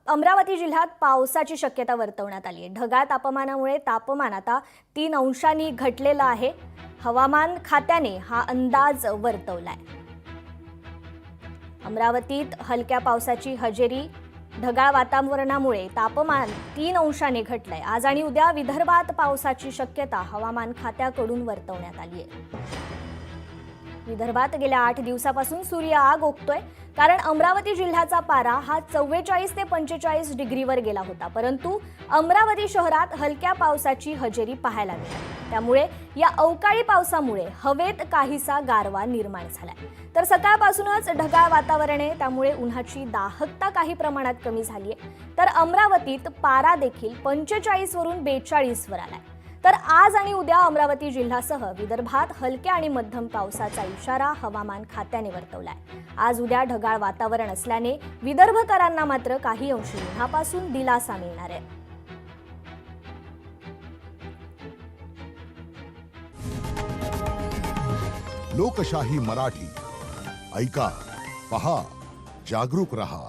अमरावती जिल्ह्यात पावसाची शक्यता वर्तवण्यात आली आहे। ढगाळ तापमानामुळे तापमान आता 3 अंशांनी घटलेलं आहे। हवामान खात्याने हा अंदाज वर्तवलाय। अमरावतीत हलक्या पावसाची हजेरी, ढगाळ वातावरणामुळे तापमान 3 अंशांनी घटलंय। आज आणि उद्या विदर्भात पावसाची शक्यता हवामान खात्याकडून वर्तवण्यात आली आहे। विदर्भात गेल्या 8 दिवसापासून सूर्य आग ओकतोय, कारण अमरावती जिल्ह्याचा पारा हा 44 ते 45 डिग्रीवर गेला होता। परंतु अमरावती शहरात हलक्या पावसाची हजेरी पाहायला मिळाली। त्यामुळे या अवकाळी पावसामुळे हवेत काहीसा गारवा निर्माण झालाय। तर सकाळपासूनच ढगाळ वातावरण आहे, त्यामुळे उन्हाची दाहकता काही प्रमाणात कमी झाली आहे। तर अमरावतीत पारा देखील 45 वरून 42 वर आलाय। तर आज आणि उद्या अमरावती जिल्ह्यासह विदर्भात हलक्या आणि मध्यम पावसाचा इशारा हवामान खात्याने वर्तवलाय। आज उद्या ढगाळ वातावरण असल्याने विदर्भकरांना मात्र काही अंशी उन्हापासून दिलासा मिळणार आहे। लोकशाही मराठी ऐका, पहा, जागरूक रहा।